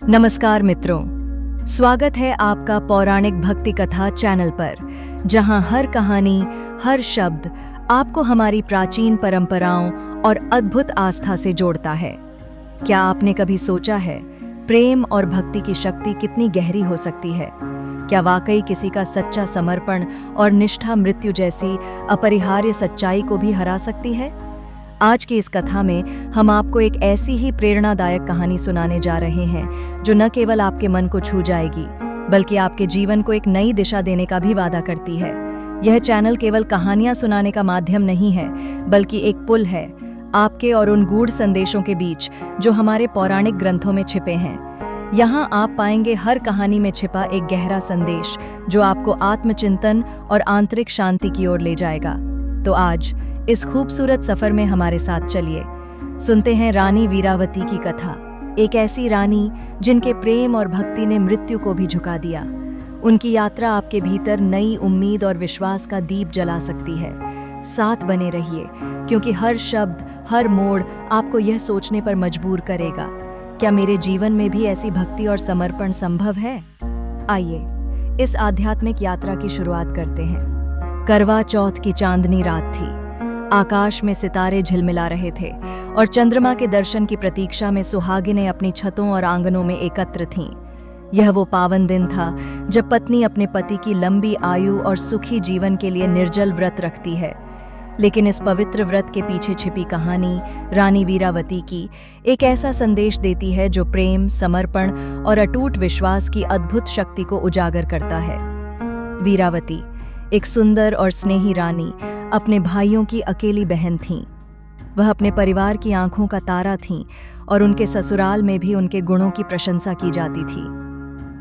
नमस्कार मित्रों, स्वागत है आपका पौराणिक भक्ति कथा चैनल पर, जहां हर कहानी, हर शब्द आपको हमारी प्राचीन परंपराओं और अद्भुत आस्था से जोड़ता है। क्या आपने कभी सोचा है प्रेम और भक्ति की शक्ति कितनी गहरी हो सकती है? क्या वाकई किसी का सच्चा समर्पण और निष्ठा मृत्यु जैसी अपरिहार्य सच्चाई को भी हरा सकती है? आज की इस कथा में हम आपको एक ऐसी ही प्रेरणादायक कहानी सुनाने जा रहे हैं जो न केवल आपके मन को छू जाएगी, बल्कि आपके जीवन को एक नई दिशा देने का भी वादा करती है। यह चैनल केवल कहानियां सुनाने का माध्यम नहीं है, बल्कि एक पुल है आपके और उन गूढ़ संदेशों के बीच जो हमारे पौराणिक ग्रंथों में छिपे हैं। यहाँ आप पाएंगे हर कहानी में छिपा एक गहरा संदेश जो आपको आत्मचिंतन और आंतरिक शांति की ओर ले जाएगा। तो आज इस खूबसूरत सफर में हमारे साथ चलिए, सुनते हैं रानी वीरावती की कथा। एक ऐसी रानी जिनके प्रेम और भक्ति ने मृत्यु को भी झुका दिया। उनकी यात्रा आपके भीतर नई उम्मीद और विश्वास का दीप जला सकती है। साथ बने रहिए, क्योंकि हर शब्द, हर मोड़ आपको यह सोचने पर मजबूर करेगा, क्या मेरे जीवन में भी ऐसी भक्ति और समर्पण संभव है? आइए इस आध्यात्मिक यात्रा की शुरुआत करते हैं। करवा चौथ की चांदनी रात थी। आकाश में सितारे झिलमिला रहे थे और चंद्रमा के दर्शन की प्रतीक्षा में सुहागिनें अपनी छतों और आंगनों में एकत्र थीं। यह वो पावन दिन था जब पत्नी अपने पति की लंबी आयु और सुखी जीवन के लिए निर्जल व्रत रखती है। लेकिन इस पवित्र व्रत के पीछे छिपी कहानी रानी वीरावती की एक ऐसा संदेश देती है जो प्रेम, समर्पण और अटूट विश्वास की अद्भुत शक्ति को उजागर करता है। वीरावती एक सुंदर और स्नेही रानी अपने भाइयों की अकेली बहन थीं। वह अपने परिवार की आंखों का तारा थीं और उनके ससुराल में भी उनके गुणों की प्रशंसा की जाती थी।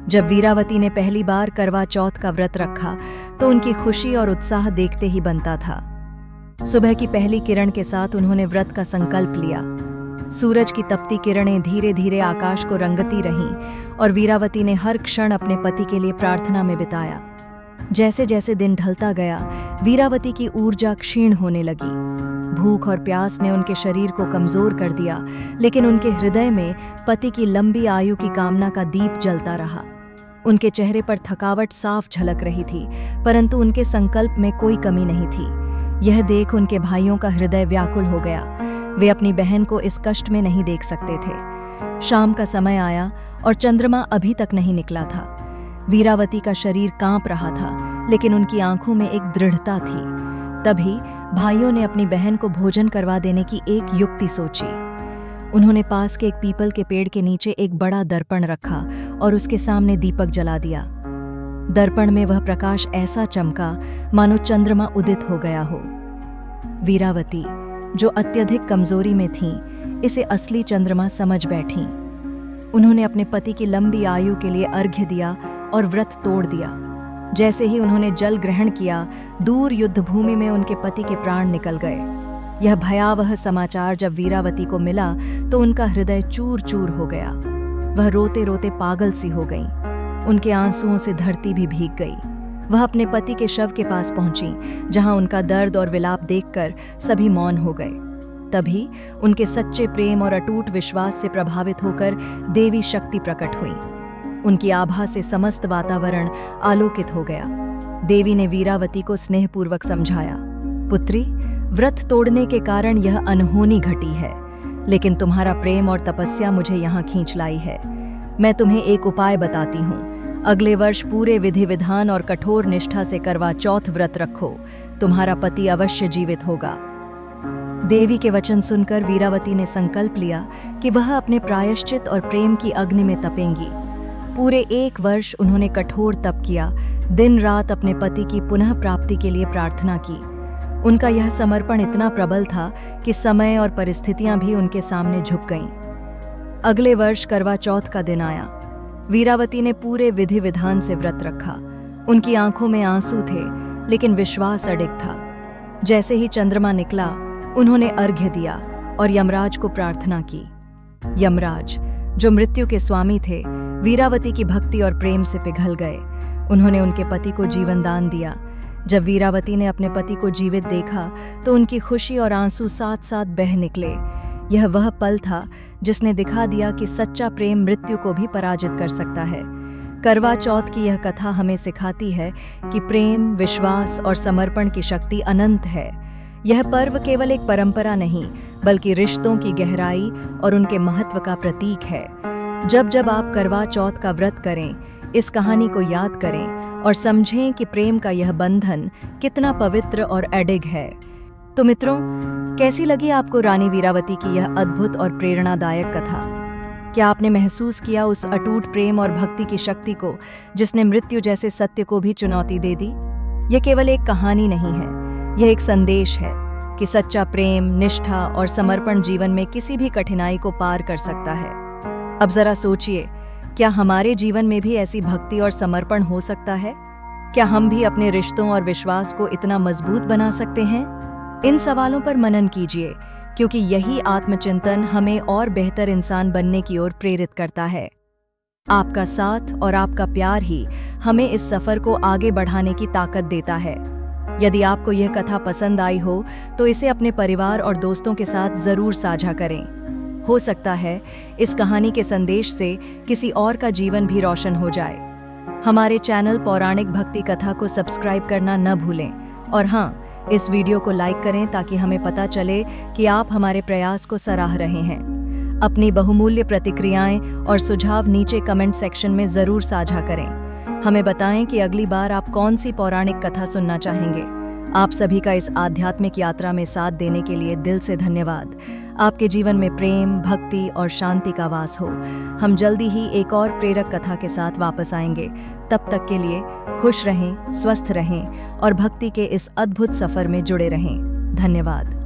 जब वीरावती ने पहली बार करवा चौथ का व्रत रखा तो उनकी खुशी और उत्साह देखते ही बनता था। सुबह की पहली किरण के साथ उन्होंने व्रत का संकल्प लिया। सूरज की तपती किरणें धीरे धीरे आकाश को रंगती रहीं और वीरावती ने हर क्षण अपने पति के लिए प्रार्थना में बिताया। जैसे जैसे दिन ढलता गया, वीरावती की ऊर्जा क्षीण होने लगी। भूख और प्यास ने उनके शरीर को कमजोर कर दिया, लेकिन उनके हृदय में पति की लंबी आयु की कामना का दीप जलता रहा। उनके चेहरे पर थकावट साफ झलक रही थी, परंतु उनके संकल्प में कोई कमी नहीं थी। यह देख उनके भाइयों का हृदय व्याकुल हो गया। वे अपनी बहन को इस कष्ट में नहीं देख सकते थे। शाम का समय आया और चंद्रमा अभी तक नहीं निकला था। वीरावती का शरीर कांप रहा था, लेकिन उनकी आंखों में एक दृढ़ता थी। तभी भाइयों ने अपनी बहन को भोजन करवा देने की एक युक्ति सोची। उन्होंने पास के एक पीपल के पेड़ के नीचे एक बड़ा दर्पण रखा और उसके सामने दीपक जला दिया। दर्पण में वह प्रकाश ऐसा चमका मानो चंद्रमा उदित हो गया हो। वीरावती, जो अत्यधिक कमजोरी में थीं, इसे असली चंद्रमा समझ बैठीं। उन्होंने अपने पति की लंबी आयु के लिए अर्घ्य दिया और व्रत तोड़ दिया। जैसे ही उन्होंने जल ग्रहण किया, दूर युद्ध भूमि में उनके पति के प्राण निकल गए। यह भयावह समाचार जब वीरावती को मिला तो उनका हृदय चूर चूर हो गया। वह रोते रोते पागल सी हो गईं। उनके आंसुओं से धरती भी भीग गई। वह अपने पति के शव के पास पहुंची, जहां उनका दर्द और विलाप देखकर सभी मौन हो गए। तभी उनके सच्चे प्रेम और अटूट विश्वास से प्रभावित होकर देवी शक्ति प्रकट हुई। उनकी आभा से समस्त वातावरण आलोकित हो गया। देवी ने वीरावती को स्नेहपूर्वक समझाया, पुत्री, व्रत तोड़ने के कारण यह अनहोनी घटी है, लेकिन तुम्हारा प्रेम और तपस्या मुझे यहाँ खींच लाई है। मैं तुम्हें एक उपाय बताती हूँ। अगले वर्ष पूरे विधि विधान और कठोर निष्ठा से करवा चौथ व्रत रखो। तुम्हारा पति अवश्य जीवित होगा। देवी के वचन सुनकर वीरावती ने संकल्प लिया कि वह अपने प्रायश्चित और प्रेम की अग्नि में तपेंगी। पूरे 1 वर्ष उन्होंने कठोर तप किया, दिन रात अपने पति की पुनः प्राप्ति के लिए प्रार्थना की। उनका यह समर्पण इतना प्रबल था कि समय और परिस्थितियां भी उनके सामने झुक गईं। अगले वर्ष करवा चौथ का दिन आया। वीरावती ने पूरे विधि विधान से व्रत रखा। उनकी आंखों में आंसू थे, लेकिन विश्वास अडिग था। जैसे ही चंद्रमा निकला, उन्होंने अर्घ्य दिया और यमराज को प्रार्थना की। यमराज, जो मृत्यु के स्वामी थे, वीरावती की भक्ति और प्रेम से पिघल गए। उन्होंने उनके पति को जीवन दान दिया। जब वीरावती ने अपने पति को जीवित देखा तो उनकी खुशी और आंसू साथ साथ बह निकले। यह वह पल था जिसने दिखा दिया कि सच्चा प्रेम मृत्यु को भी पराजित कर सकता है। करवा चौथ की यह कथा हमें सिखाती है कि प्रेम, विश्वास और समर्पण की शक्ति अनंत है। यह पर्व केवल एक परंपरा नहीं, बल्कि रिश्तों की गहराई और उनके महत्व का प्रतीक है। जब जब आप करवा चौथ का व्रत करें, इस कहानी को याद करें और समझें कि प्रेम का यह बंधन कितना पवित्र और अडिग है। तो मित्रों, कैसी लगी आपको रानी वीरावती की यह अद्भुत और प्रेरणादायक कथा? क्या आपने महसूस किया उस अटूट प्रेम और भक्ति की शक्ति को, जिसने मृत्यु जैसे सत्य को भी चुनौती दे दी? यह केवल एक कहानी नहीं है, यह एक संदेश है कि सच्चा प्रेम, निष्ठा और समर्पण जीवन में किसी भी कठिनाई को पार कर सकता है। अब जरा सोचिए, क्या हमारे जीवन में भी ऐसी भक्ति और समर्पण हो सकता है? क्या हम भी अपने रिश्तों और विश्वास को इतना मजबूत बना सकते हैं? इन सवालों पर मनन कीजिए, क्योंकि यही आत्मचिंतन हमें और बेहतर इंसान बनने की ओर प्रेरित करता है। आपका साथ और आपका प्यार ही हमें इस सफर को आगे बढ़ाने की ताकत देता है। यदि आपको यह कथा पसंद आई हो, तो इसे अपने परिवार और दोस्तों के साथ जरूर साझा करें। हो सकता है इस कहानी के संदेश से किसी और का जीवन भी रोशन हो जाए। हमारे चैनल पौराणिक भक्ति कथा को सब्सक्राइब करना न भूलें और हाँ, इस वीडियो को लाइक करें ताकि हमें पता चले कि आप हमारे प्रयास को सराह रहे हैं। अपनी बहुमूल्य प्रतिक्रियाएं और सुझाव नीचे कमेंट सेक्शन में जरूर साझा करें। हमें बताएं कि अगली बार आप कौन सी पौराणिक कथा सुनना चाहेंगे। आप सभी का इस आध्यात्मिक यात्रा में साथ देने के लिए दिल से धन्यवाद। आपके जीवन में प्रेम, भक्ति और शांति का वास हो। हम जल्दी ही एक और प्रेरक कथा के साथ वापस आएंगे। तब तक के लिए खुश रहें, स्वस्थ रहें और भक्ति के इस अद्भुत सफर में जुड़े रहें। धन्यवाद।